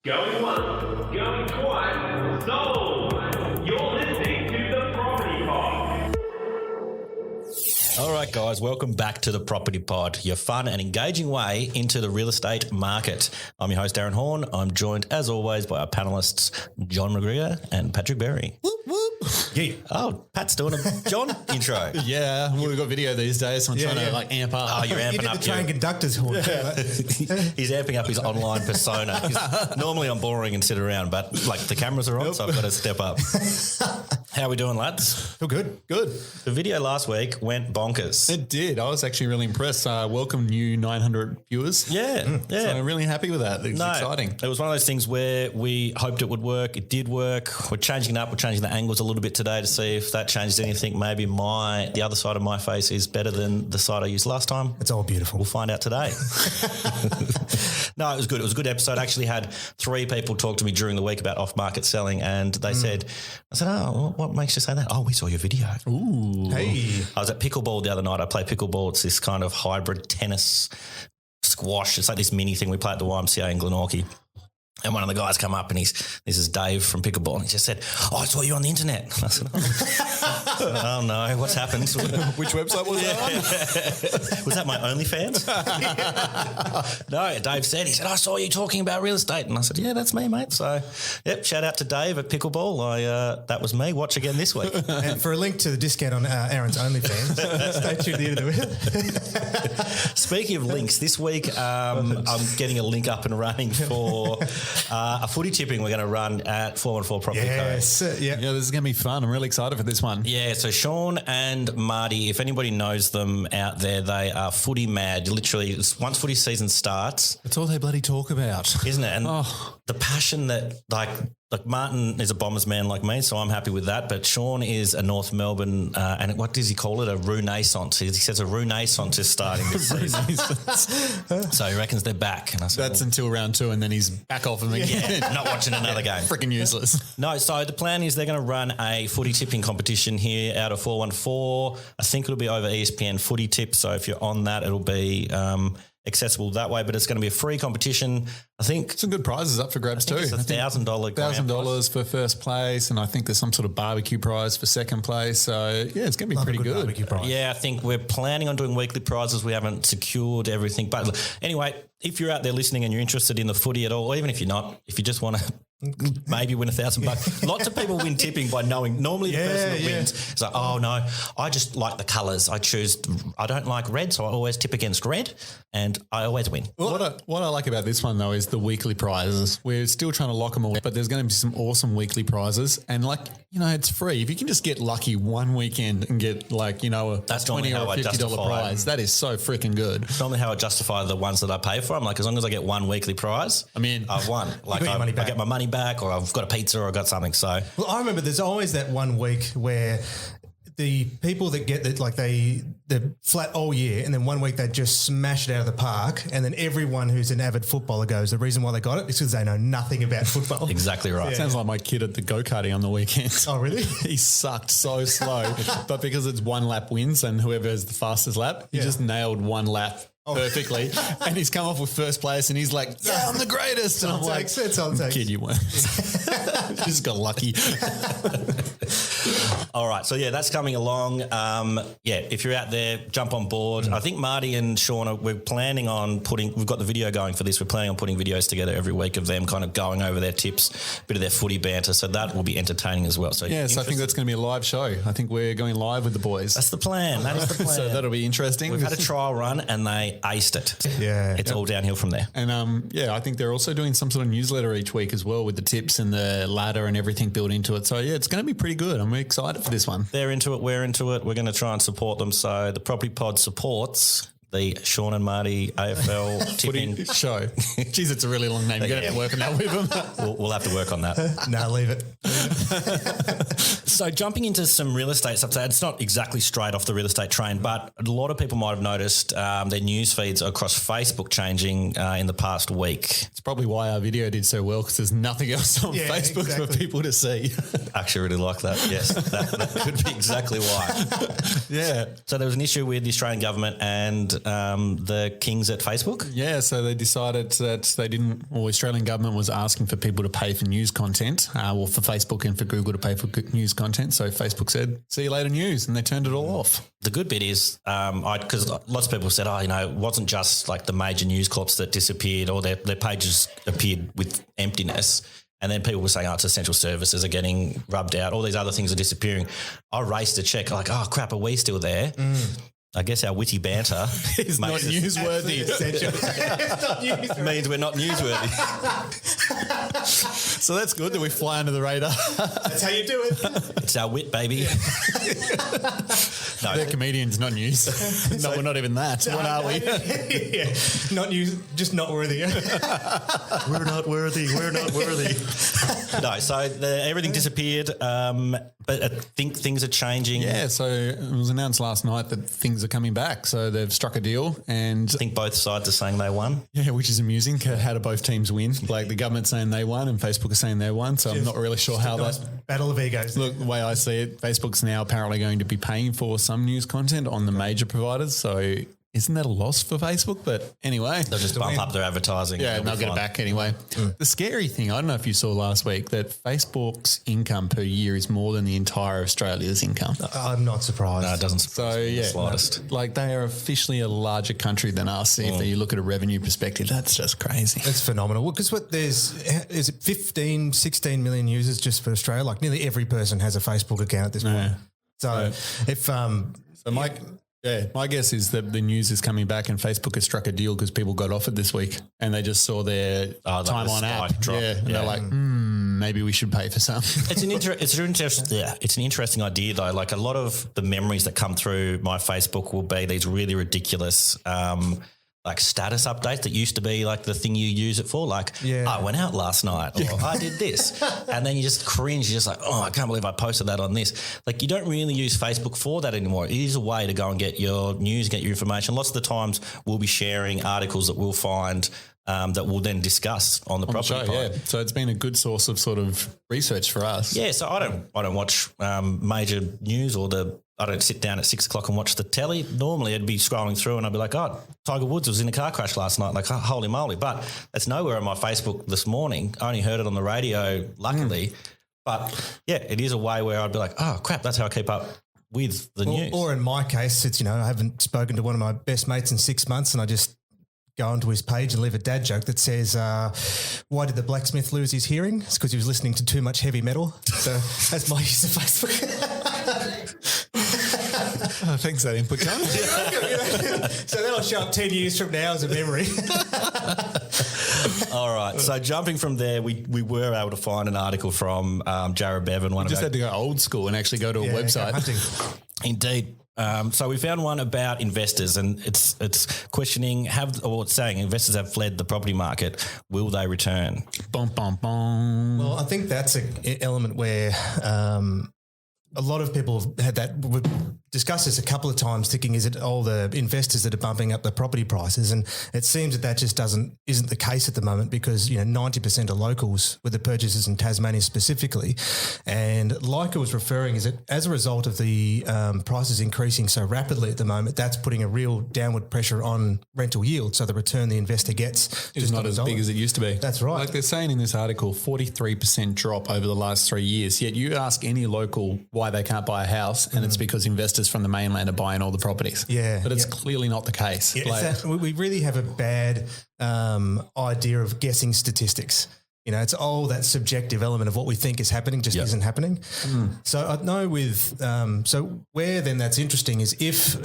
Going once, going twice, sold! You're listening to the Property Pod. All right, guys, welcome back to the Property Pod, your fun and engaging way into the real estate market. I'm your host, Darren Horn. I'm joined, as always, by our panellists, John McGregor and Patrick Berry. Whoop, whoop. Yeah. Oh, Pat's doing a John intro. Yeah, well, we've got video these days, so I'm trying to like amp up. Oh, you're amping up the train conductor's horn. He's amping up his online persona. Normally I'm boring and sit around, but like the cameras are on, so I've got to step up. How are we doing, lads? Feel good. Good. The video last week went bonkers. It did. I was actually really impressed. Welcome new 900 viewers. Yeah. So I'm really happy with that. It's exciting. It was one of those things where we hoped it would work. It did work. We're changing it up. We're changing the angles a little bit today to see if that changes anything. Maybe the other side of my face is better than the side I used last time. It's all beautiful. We'll find out today. No, it was good. It was a good episode. I actually had 3 people talk to me during the week about off-market selling, and they said, oh, what makes you say that? Oh, we saw your video. Ooh. Hey. I was at pickleball the other night. I play pickleball. It's this kind of hybrid tennis squash. It's like this mini thing we play at the YMCA in Glenorchy. And one of the guys come up and this is Dave from pickleball, and he just said, I saw you on the internet. I said, oh no, what's happened? Which website was that on? Was that my OnlyFans? No, Dave said, I saw you talking about real estate. And I said, yeah, that's me, mate. So, yep, shout out to Dave at pickleball. That was me. Watch again this week. And for a link to the discount on Aaron's OnlyFans, stay tuned to the end of it. Speaking of links, this week I'm getting a link up and running for a footy tipping we're going to run at 414 Property Co. Yes. Yeah, this is going to be fun. I'm really excited for this one. Yeah, so Sean and Marty, if anybody knows them out there, they are footy mad. Literally, once footy season starts, That's all they bloody talk about. isn't it? And the passion that like Martin is a Bombers man like me, so I'm happy with that. But Sean is a North Melbourne, and what does he call it? A renaissance. He says a renaissance is starting this season. So he reckons they're back. And I said, That's until round 2, and then he's back off them again. not watching another game. Freaking useless. No, so the plan is they're going to run a footy tipping competition here out of 414. I think it'll be over ESPN Footy Tip. So if you're on that, it'll be accessible that way. But it's going to be a free competition. I think Some good prizes up for grabs too. it's $1,000 $1,000 for first place, and I think there's some sort of barbecue prize for second place. So yeah, it's going to be pretty good. Barbecue prize. Yeah, I think we're planning on doing weekly prizes. We haven't secured everything. But anyway, if you're out there listening and you're interested in the footy at all, or even if you're not, if you just want to maybe win $1,000. Lots of people win tipping by knowing. Normally the person that wins is like, oh no, I just like the colours. I don't like red, so I always tip against red, and I always win. What I like about this one though is the weekly prizes. We're still trying to lock them all, but there's going to be some awesome weekly prizes, and it's free. If you can just get lucky one weekend and get That's a $20 or $50 prize, that is so freaking good. It's normally how I justify the ones that I pay for. I'm like, as long as I get one weekly prize, I've won. Like got your money I back. get my money back, or I've got a pizza, or I got something. So Well, I remember there's always that one week where the people that get it, they're flat all year, and then one week they just smash it out of the park, and then everyone who's an avid footballer goes, the reason why they got it is because they know nothing about football. exactly right. Sounds like my kid at the go-karting on the weekend. Oh, really? He sucked so slow, but because it's one lap wins and whoever has the fastest lap, he just nailed one lap perfectly, and he's come off with first place, and he's like, yeah, I'm the greatest. And I'm like, kid, you weren't. Just got lucky. All right. So, yeah, that's coming along. If you're out there, jump on board. I think Marty and Shauna, we're planning on we've got the video going for this. We're planning on putting videos together every week of them kind of going over their tips, a bit of their footy banter. So that will be entertaining as well. So yes, I think that's going to be a live show. I think we're going live with the boys. That's the plan. That is the plan. So that'll be interesting. We've had a trial run and they aced it. Yeah. It's all downhill from there. And I think they're also doing some sort of newsletter each week as well with the tips and the ladder and everything built into it. So yeah, it's going to be pretty good. I'm excited for this one. They're into it. We're into it. We're going to try and support them. So the Property Pod supports the Sean and Marty AFL tipping show. Jeez, it's a really long name. You're going to have to work on that with them. We'll have to work on that. No, leave it. So jumping into some real estate stuff, so it's not exactly straight off the real estate train, but a lot of people might have noticed their news feeds across Facebook changing in the past week. It's probably why our video did so well, because there's nothing else on Facebook for people to see. Actually really like that. Yes, that could be exactly why. Yeah. So there was an issue with the Australian government and the kings at Facebook? Yeah, so they decided that the Australian government was asking for people to pay for news content, or for Facebook and for Google to pay for news content. So Facebook said, see you later news, and they turned it all off. The good bit is, because lots of people said, it wasn't just like the major news corps that disappeared or their pages appeared with emptiness. And then people were saying, it's essential services are getting rubbed out. All these other things are disappearing. I raced to check, like, oh, crap, are we still there? I guess our witty banter is not newsworthy. Means we're not newsworthy. So that's good that we fly under the radar. That's how you do it. It's our wit, baby. No, they're comedians, not news. No, we're not even that. What are we? Yeah. Not news, just not worthy. We're not worthy. We're not worthy. No, so everything disappeared. But I think things are changing. Yeah, so it was announced last night that things are coming back. So they've struck a deal, and I think both sides are saying they won. Yeah, which is amusing. How do both teams win? Like the government's saying they won and Facebook is saying they won. So I'm not really sure how nice that battle of egos. Look, the way I see it, Facebook's now apparently going to be paying for some news content on the major providers. So isn't that a loss for Facebook? But anyway. They'll just bump up their advertising. Yeah, and they'll get it back anyway. The scary thing, I don't know if you saw last week, that Facebook's income per year is more than the entire Australia's income. I'm not surprised. No, it doesn't surprise me the slightest. Like they are officially a larger country than us. If you look at a revenue perspective, that's just crazy. It's phenomenal. Because is it 15, 16 million users just for Australia? Like nearly every person has a Facebook account at this point. So my guess is that the news is coming back and Facebook has struck a deal because people got offered this week and they just saw their time on app drop. Yeah, and they're like, maybe we should pay for some. It's an interesting idea though. Like a lot of the memories that come through my Facebook will be these really ridiculous like status updates that used to be like the thing you use it for. Like, I went out last night or I did this. And then you just cringe. You're just like, I can't believe I posted that on this. Like you don't really use Facebook for that anymore. It is a way to go and get your news, get your information. Lots of the times we'll be sharing articles that we'll find that we'll then discuss on the property show, yeah. So it's been a good source of sort of research for us. Yeah, so I don't watch major news I don't sit down at 6 o'clock and watch the telly. Normally I'd be scrolling through and I'd be like, Tiger Woods was in a car crash last night. Like, holy moly. But it's nowhere on my Facebook this morning. I only heard it on the radio, luckily. But, yeah, it is a way where I'd be like, crap, that's how I keep up with the news. Or in my case, it's, I haven't spoken to one of my best mates in 6 months and I just go onto his page and leave a dad joke that says, why did the blacksmith lose his hearing? It's because he was listening to too much heavy metal. So that's my use of Facebook. Thanks for that input, John. So that'll show up 10 years from now as a memory. All right. So jumping from there, we were able to find an article from Jared Bevan. We just had to go old school and actually go to a website. Indeed. So we found one about investors, and it's questioning it's saying investors have fled the property market. Will they return? Bum, bum, bum. Well, I think that's an element where a lot of people have had that. We've discussed this a couple of times, thinking, is it all the investors that are bumping up the property prices? And it seems that just isn't the case at the moment because, 90% are locals with the purchases in Tasmania specifically. And like I was referring, is that as a result of the prices increasing so rapidly at the moment, that's putting a real downward pressure on rental yield. So the return the investor gets is not as big as it used to be. That's right. Like they're saying in this article, 43% drop over the last 3 years. Yet you ask any local why they can't buy a house, and it's because investors from the mainland are buying all the properties. Yeah. But it's clearly not the case. Yeah, we really have a bad idea of guessing statistics. It's all that subjective element of what we think is happening just isn't happening. So I know so where then that's interesting is if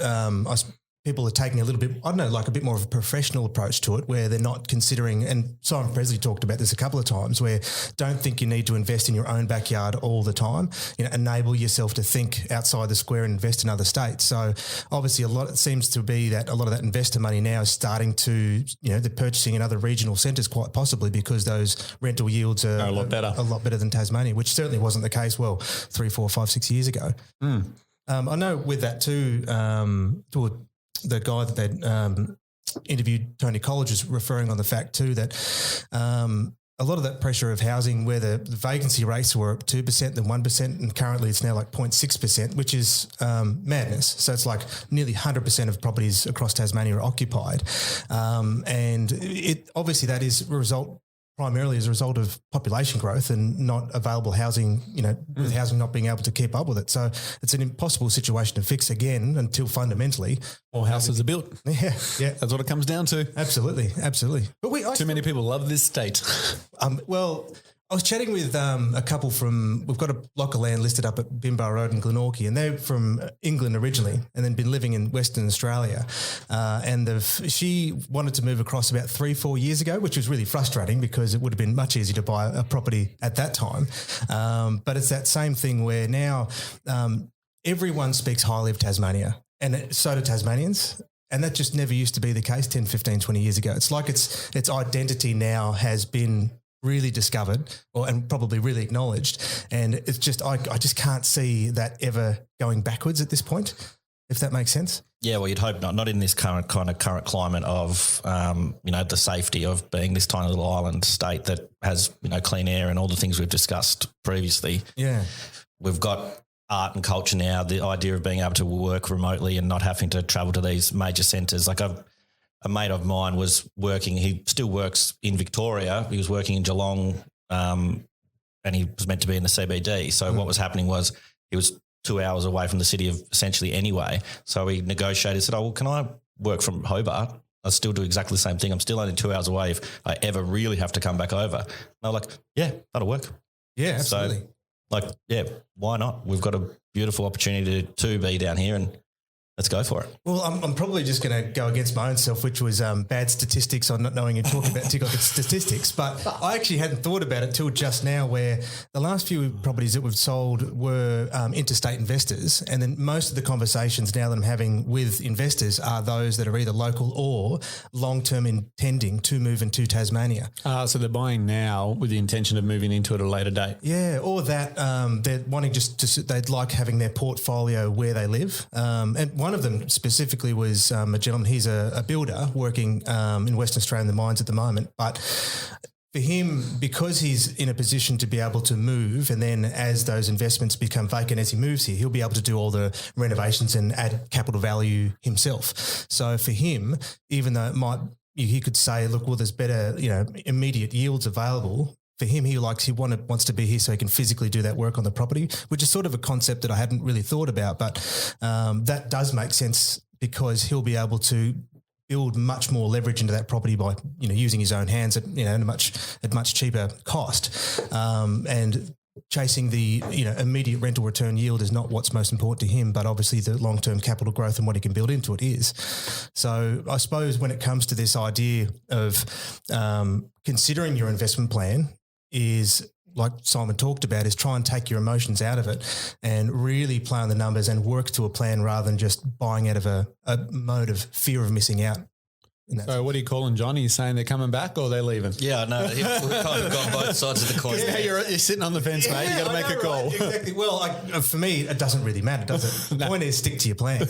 people are taking a little bit, like a bit more of a professional approach to it where they're not considering, and Simon Presley talked about this a couple of times, where don't think you need to invest in your own backyard all the time. Enable yourself to think outside the square and invest in other states. So obviously it seems to be that a lot of that investor money now is starting to, they're purchasing in other regional centres quite possibly because those rental yields are a lot better than Tasmania, which certainly wasn't the case, 3, 4, 5, 6 years ago. I know with that too, the guy that they interviewed, Tony College, is referring on the fact too that a lot of that pressure of housing where the vacancy rates were 2%, then 1%, and currently it's now like 0.6%, which is madness. So it's like nearly 100% of properties across Tasmania are occupied. And it obviously that is primarily as a result of population growth and not available housing, with housing not being able to keep up with it. So it's an impossible situation to fix again until fundamentally More houses are built. Yeah. That's what it comes down to. Absolutely. But Too many people love this state. Well, I was chatting with a couple we've got a block of land listed up at Bimbar Road in Glenorchy, and they're from England originally and then been living in Western Australia. She wanted to move across about 3-4 years ago, which was really frustrating because it would have been much easier to buy a property at that time. But it's that same thing where now everyone speaks highly of Tasmania, and so do Tasmanians. And that just never used to be the case 10, 15, 20 years ago. It's like its identity now has been really discovered and probably really acknowledged. And it's just, I just can't see that ever going backwards at this point, if that makes sense. Yeah, well, you'd hope not. Not in this current climate of, the safety of being this tiny little island state that has, clean air and all the things we've discussed previously. Yeah. We've got art and culture now, the idea of being able to work remotely and not having to travel to these major centres. Like a mate of mine was working, he still works in Victoria. He was working in Geelong and he was meant to be in the CBD. So what was happening was he was 2 hours away from the city of essentially anyway. So he negotiated, said, can I work from Hobart? I still do exactly the same thing. I'm still only 2 hours away if I ever really have to come back over. And I'm like, yeah, that'll work. Yeah, absolutely. So, why not? We've got a beautiful opportunity to be down here and let's go for it. Well, I'm probably just going to go against my own self, which was bad statistics on not knowing and talking about TikTok statistics. But I actually hadn't thought about it till just now, where the last few properties that we've sold were interstate investors. And then most of the conversations now that I'm having with investors are those that are either local or long-term intending to move into Tasmania. So they're buying now with the intention of moving into it at a later date. Yeah, or that they're wanting they'd like having their portfolio where they live. And one of them specifically was a gentleman, he's a builder working in Western Australia in the mines at the moment. But for him, because he's in a position to be able to move, and then as those investments become vacant as he moves here, he'll be able to do all the renovations and add capital value himself. So for him, even though he could say, look, well, there's better, immediate yields available. For him, he wants to be here so he can physically do that work on the property, which is sort of a concept that I hadn't really thought about. But that does make sense because he'll be able to build much more leverage into that property by using his own hands at a much cheaper cost. And chasing the immediate rental return yield is not what's most important to him, but obviously the long-term capital growth and what he can build into it is. So I suppose when it comes to this idea of considering your investment plan is, like Simon talked about, is try and take your emotions out of it and really play on the numbers and work to a plan rather than just buying out of a mode of fear of missing out. So what are you calling John? Are you saying they're coming back or they're leaving? Yeah, no, we've kind of got both sides of the coin. Yeah, you're sitting on the fence, mate. You got to make a call. Right? Exactly. Well, for me, it doesn't really matter, does it? The point is stick to your plan,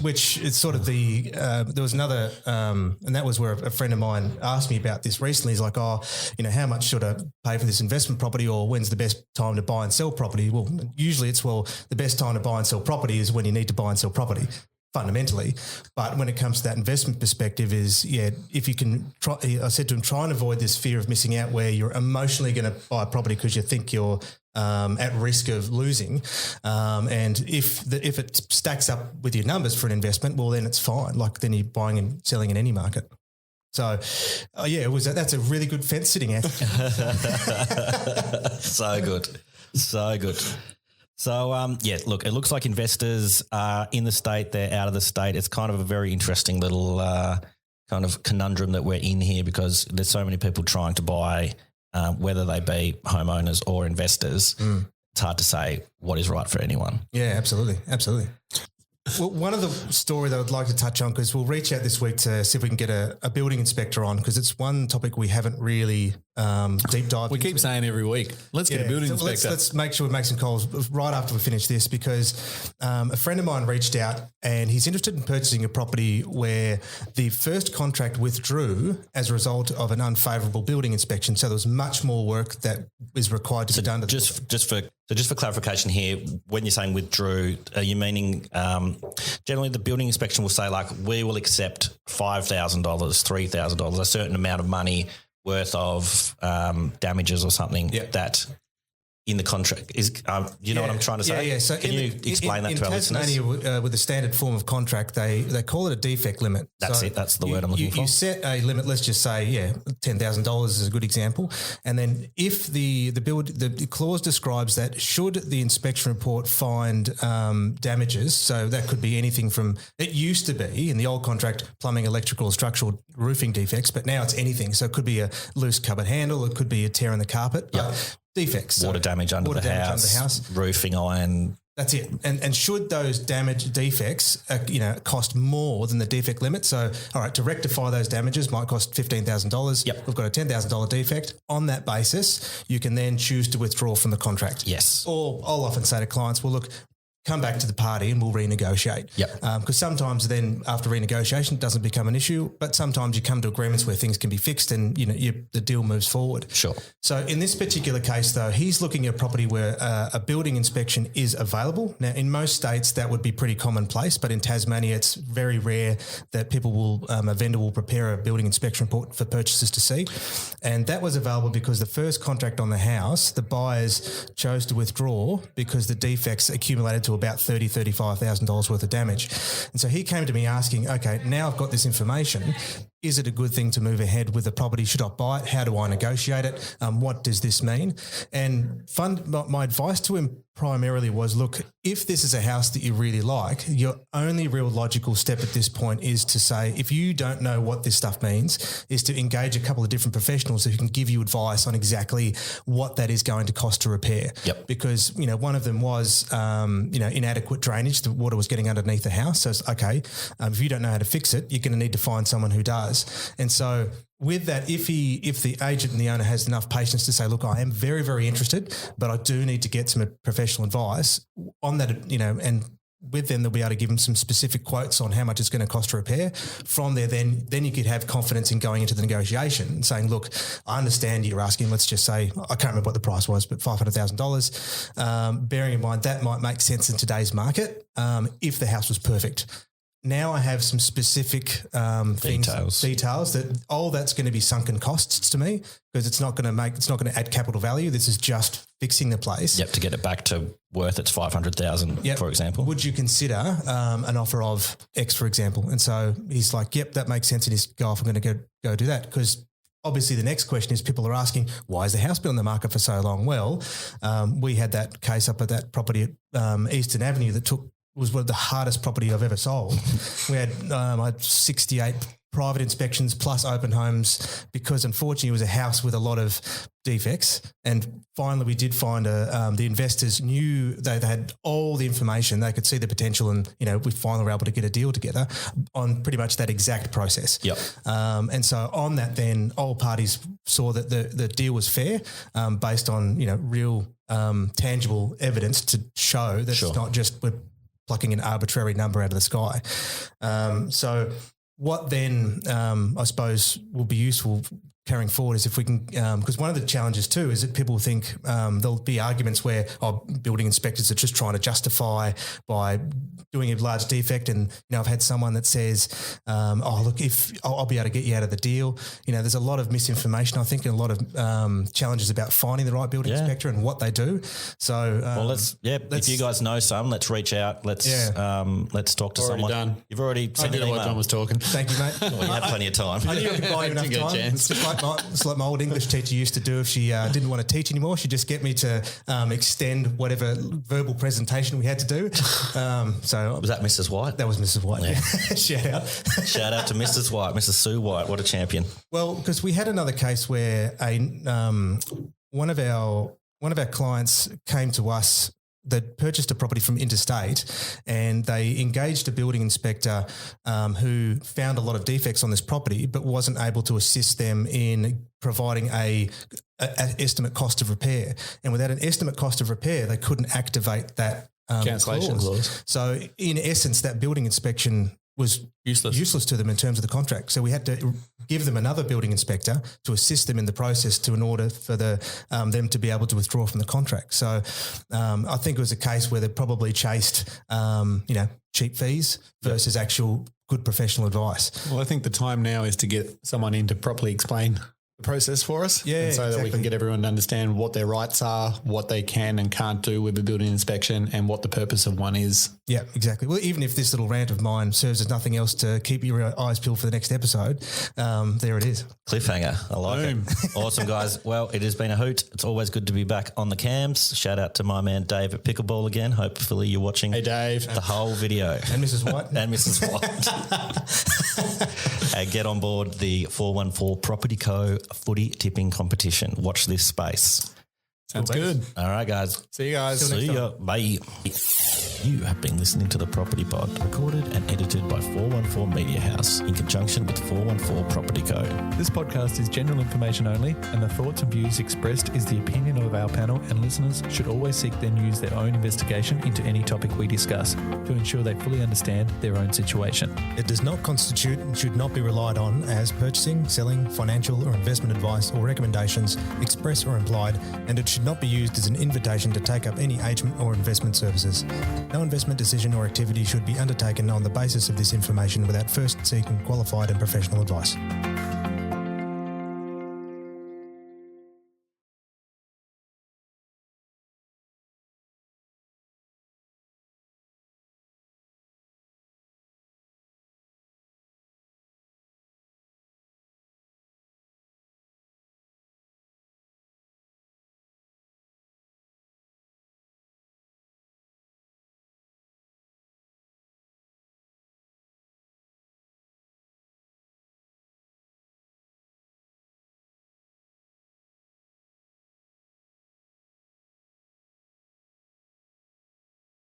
which is sort of there was another, and that was where a friend of mine asked me about this recently. He's like, how much should I pay for this investment property, or when's the best time to buy and sell property? Well, usually it's, the best time to buy and sell property is when you need to buy and sell property. Fundamentally, but when it comes to that investment perspective is, if you can try, I said to him, try and avoid this fear of missing out where you're emotionally going to buy a property because you think you're at risk of losing. And if it stacks up with your numbers for an investment, well, then it's fine. Like then you're buying and selling in any market. So, that's a really good fence sitting at. So good. So, look, it looks like investors are in the state, they're out of the state. It's kind of a very interesting little kind of conundrum that we're in here because there's so many people trying to buy, whether they be homeowners or investors. It's hard to say what is right for anyone. Yeah, absolutely. Well, one of the story that I'd like to touch on, because we'll reach out this week to see if we can get a building inspector on, because it's one topic we haven't really deep dive. We keep saying every week, let's get a building so inspector. Let's make sure we make some calls right after we finish this, because a friend of mine reached out and he's interested in purchasing a property where the first contract withdrew as a result of an unfavourable building inspection. So there was much more work that is required to be done. Just for clarification here, when you're saying withdrew, are you meaning generally the building inspection will say, like, we will accept $5,000, $3,000, a certain amount of money worth of damages or something that in the contract is, you know what I'm trying to say? Yeah. So can you explain that to our listeners? In Tasmania, with the standard form of contract, they call it a defect limit. That's it. That's the word I'm looking for. You set a limit. Let's just say, $10,000 is a good example. And then if the clause describes that should the inspection report find damages, so that could be anything from, it used to be in the old contract, plumbing, electrical, structural, roofing defects, but now it's anything. So it could be a loose cupboard handle, it could be a tear in the carpet. Defects. Water damage under the house, roofing iron. That's it. And should those defects, cost more than the defect limit? So, all right, to rectify those damages might cost $15,000. Yep. We've got a $10,000 defect. On that basis, you can then choose to withdraw from the contract. Yes. Or I'll often say to clients, well, look, come back to the party and we'll renegotiate. Yep. Because sometimes then after renegotiation it doesn't become an issue, but sometimes you come to agreements where things can be fixed and the deal moves forward. Sure. So in this particular case though, he's looking at a property where a building inspection is available. Now in most states that would be pretty commonplace, but in Tasmania it's very rare that people will, a vendor will prepare a building inspection report for purchasers to see. And that was available because the first contract on the house, the buyers chose to withdraw because the defects accumulated to about $35,000 worth of damage. And so he came to me asking, okay, now I've got this information. Is it a good thing to move ahead with the property? Should I buy it? How do I negotiate it? What does this mean? And my advice to him primarily was, look, if this is a house that you really like, your only real logical step at this point is to say, if you don't know what this stuff means, is to engage a couple of different professionals who can give you advice on exactly what that is going to cost to repair. Yep. Because, one of them was, inadequate drainage. The water was getting underneath the house. So it's okay. If you don't know how to fix it, you're going to need to find someone who does. And so with that, if the agent and the owner has enough patience to say, look, I am very, very interested, but I do need to get some professional advice on that, and with them, they'll be able to give them some specific quotes on how much it's going to cost to repair. From there, then you could have confidence in going into the negotiation and saying, look, I understand you're asking, let's just say, I can't remember what the price was, but $500,000. Bearing in mind that might make sense in today's market if the house was perfect. Now I have some specific details that that's going to be sunken costs to me, because it's not going to add capital value. This is just fixing the place. Yep, to get it back to worth its $500,000, for example. Would you consider an offer of X, for example? And so he's like, yep, that makes sense. And he's go off, I'm going to go do that. Because obviously the next question is, people are asking, why has the house been on the market for so long? Well, we had that case up at that property at Eastern Avenue that was one of the hardest property I've ever sold. We had I had 68 private inspections plus open homes, because unfortunately it was a house with a lot of defects. And finally we did find the investors knew they had all the information, they could see the potential, and we finally were able to get a deal together on pretty much that exact process. Yep. And so on that, then all parties saw that the deal was fair, based on real tangible evidence to show that It's not just we're plucking an arbitrary number out of the sky. So what then I suppose will be useful carrying forward is if we can, because one of the challenges too is that people think there'll be arguments where building inspectors are just trying to justify by doing a large defect. And, I've had someone that says, look, if I'll be able to get you out of the deal. There's a lot of misinformation, I think, and a lot of challenges about finding the right building inspector and what they do. So, if you guys know some, let's reach out. Let's talk to someone. Done. You've already sent an email. John was talking. Thank you, mate. Well, you have plenty of time. I knew I could buy you enough Didn't get a time. chance. It's like my old English teacher used to do if she didn't want to teach anymore. She'd just get me to extend whatever verbal presentation we had to do. So Was that Mrs. White? that was Mrs. White. Yeah. Shout out. Shout out to Mrs. White, Mrs. Sue White. What a champion. Well, because we had another case where one of our clients came to us that purchased a property from interstate, and they engaged a building inspector who found a lot of defects on this property, but wasn't able to assist them in providing an estimate cost of repair. And without an estimate cost of repair, they couldn't activate that Cancellation clause. So in essence, that building inspection was useless to them in terms of the contract. So we had to give them another building inspector to assist them in the process in order for them to be able to withdraw from the contract. So I think it was a case where they probably chased, cheap fees versus actual good professional advice. Well, I think the time now is to get someone in to properly explain the process for us. Yeah, and so that we can get everyone to understand what their rights are, what they can and can't do with the building inspection, and what the purpose of one is. Yeah, exactly. Well, even if this little rant of mine serves as nothing else to keep your eyes peeled for the next episode, there it is. Cliffhanger. I like it. Awesome, guys. Well, it has been a hoot. It's always good to be back on the cams. Shout out to my man Dave at Pickleball again. Hopefully you're watching Hey, Dave. the whole video. And Mrs. White. And Mrs. White. And get on board the 414 Property Co. footy tipping competition. Watch this space. Sounds good. All right, guys. See you guys. See ya. Bye. You have been listening to The Property Pod, recorded and edited by 414 Media House in conjunction with 414 Property Co. This podcast is general information only, and the thoughts and views expressed is the opinion of our panel, and listeners should always seek then use their own investigation into any topic we discuss to ensure they fully understand their own situation. It does not constitute and should not be relied on as purchasing, selling, financial or investment advice or recommendations, express or implied, and it should not be used as an invitation to take up any agent or investment services. No investment decision or activity should be undertaken on the basis of this information without first seeking qualified and professional advice.